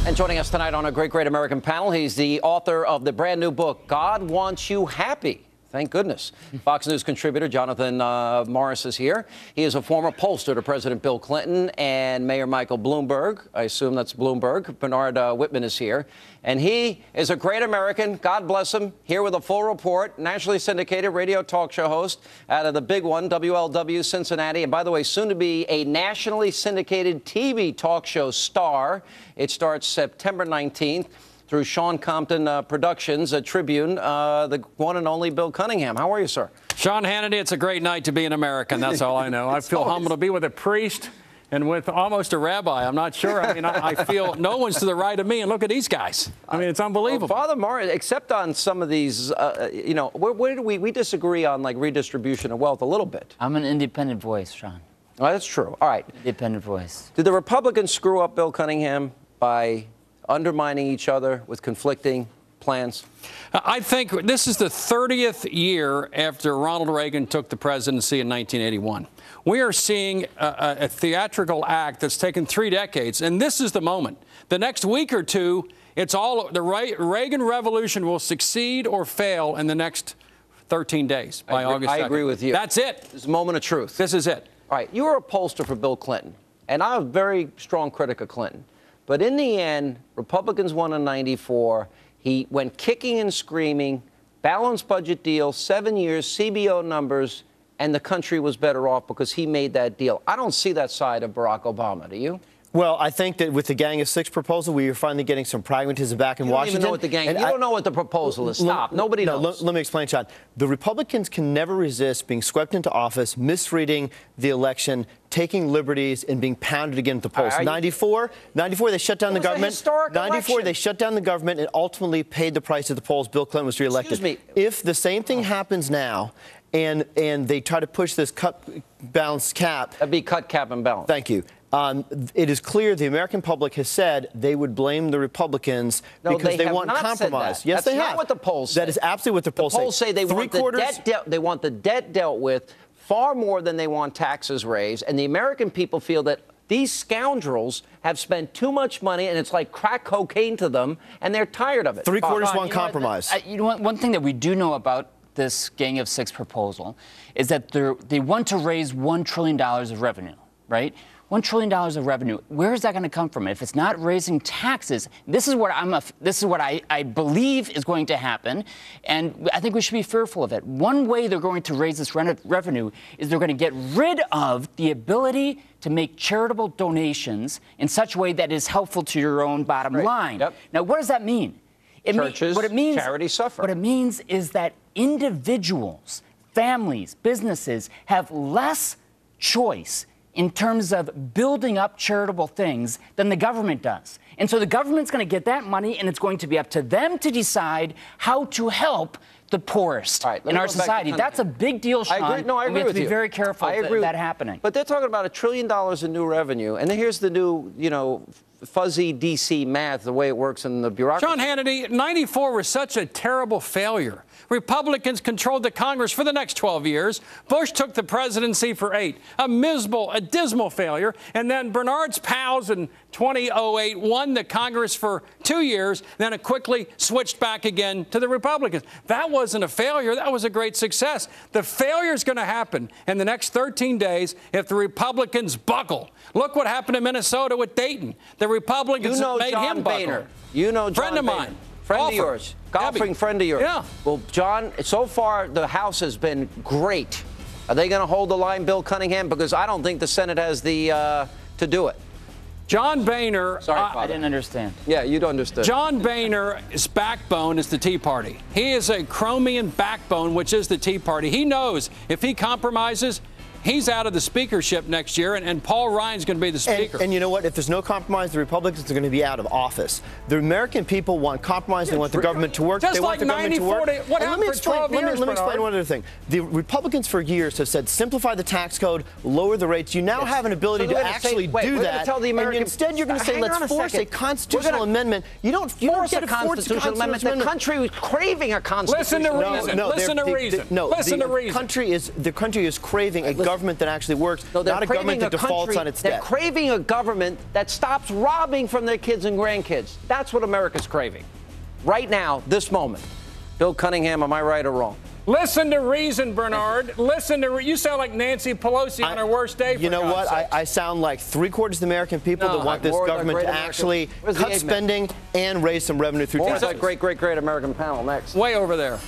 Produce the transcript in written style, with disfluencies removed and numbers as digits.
And joining us tonight on a great American panel, he's the author of the brand new book, God Wants You Happy. Thank goodness. Fox News contributor Jonathan Morris is here. He is a former pollster to President Bill Clinton and Mayor Michael Bloomberg. I assume that's Bloomberg. Bernard Whitman is here. And he is a great American. God bless him. Here with a full report. Nationally syndicated radio talk show host out of the big one, WLW Cincinnati. And by the way, soon to be a nationally syndicated TV talk show star. It starts September 19th. Through Sean Compton Productions, a Tribune, the one and only Bill Cunningham. How are you, sir? Sean Hannity, it's a great night to be an American. That's all I know. I feel humbled to be with a priest and with almost a rabbi. I'm not sure. I mean, I feel no one's to the right of me. And look at these guys. I mean, it's unbelievable. Well, Father Morris, except on some of these, you know, where do we disagree on, like, redistribution of wealth a little bit. I'm an independent voice, Sean. Well, that's true. All right. Independent voice. Did the Republicans screw up Bill Cunningham by undermining each other with conflicting plans? I think this is the 30th year after Ronald Reagan took the presidency in 1981. We are seeing a theatrical act that's taken 3 decades, and this is the moment. The next week or two, it's all the Reagan revolution will succeed or fail in the next 13 days by August 2nd. I agree with you. That's it. This is a moment of truth. This is it. All right. You were a pollster for Bill Clinton, and I'm a very strong critic of Clinton. But in the end, Republicans won in '94. He went kicking and screaming, balanced budget deal, 7 years, CBO numbers, and the country was better off because he made that deal. I don't see that side of Barack Obama. Do you? Well, I think that with the Gang of Six proposal, we are finally getting some pragmatism back in Washington. You don't even know what the gang. You don't know what the proposal is. Stop. Nobody knows. Let me explain, Sean. The Republicans can never resist being swept into office, misreading the election, taking liberties, and being pounded again at the polls. 94, they shut down the government. 94, they shut down the government and ultimately paid the price at the polls. Bill Clinton was reelected. Excuse me. If the same thing happens now, and they try to push this cut, balance, cap. That'd be cut, cap, and balance. Thank you. It is clear the American public has said they would blame the Republicans because they want compromise. Yes, they have. That's not what the polls say. That is absolutely what the polls say. The polls say they want the debt dealt with far more than they want taxes raised, and the American people feel that these scoundrels have spent too much money, and it's like crack cocaine to them, and they're tired of it. Three-quarters want compromise. You know what? One thing that we do know about this Gang of Six proposal is that they want to raise $1 trillion of revenue, right? $1 trillion of revenue. Where is that going to come from? If it's not raising taxes, this is what I believe is going to happen, and I think we should be fearful of it. One way they're going to raise this revenue is they're going to get rid of the ability to make charitable donations in such a way that is helpful to your own bottom line. Yep. Now, what does that mean? Charities suffer. What it means is that individuals, families, businesses have less choice in terms of building up charitable things than the government does. And so the government's going to get that money, and it's going to be up to them to decide how to help the poorest in our society. That's a big deal, Sean. I agree. No, I agree with you. We have to be very careful of that happening. But they're talking about $1 trillion in new revenue, and then here's the new, you know, fuzzy D.C. math, the way it works in the bureaucracy. Sean Hannity, 94 was such a terrible failure. Republicans controlled the Congress for the next 12 years. Bush took the presidency for 8. A dismal failure. And then Bernard's pals in 2008 won the Congress for 2 years. Then it quickly switched back again to the Republicans. That wasn't a failure. That was a great success. The failure is going to happen in the next 13 days if the Republicans buckle. Look what happened in Minnesota with Dayton. The Republicans made him buckle. You know John Friend of mine. Friend of yours. Golfing friend of yours. Yeah. Well, John, so far the House has been great. Are they going to hold the line, Bill Cunningham? Because I don't think the Senate has the to do it. John Boehner. Sorry, Father. I didn't understand. Yeah, you'd understood. John Boehner's backbone is the Tea Party. He is a Chromian backbone, which is the Tea Party. He knows if he compromises, he's out of the speakership next year, and Paul Ryan's going to be the speaker. And you know what? If there's no compromise, the Republicans are going to be out of office. The American people want compromise. They want the government to work. Just they want like the government to work. What happened for 12 years, Let me explain one other thing. The Republicans for years have said simplify the tax code, lower the rates. You now have an ability to actually do that. And instead, you're going to say, let's force a constitutional amendment. You don't get to force a constitutional amendment. The country is craving a constitutional amendment. Listen to reason. The country is craving a government that actually works, not a government that defaults on its debt. They're craving a government that stops robbing from their kids and grandkids. That's what America's craving. Right now, this moment. Bill Cunningham, am I right or wrong? Listen to reason, Bernard. Listen to you sound like Nancy Pelosi on her worst day. You know what? I sound like 3/4 of the American people that want this government to actually cut spending and raise some revenue through taxes. More of that great American panel next. Way over there.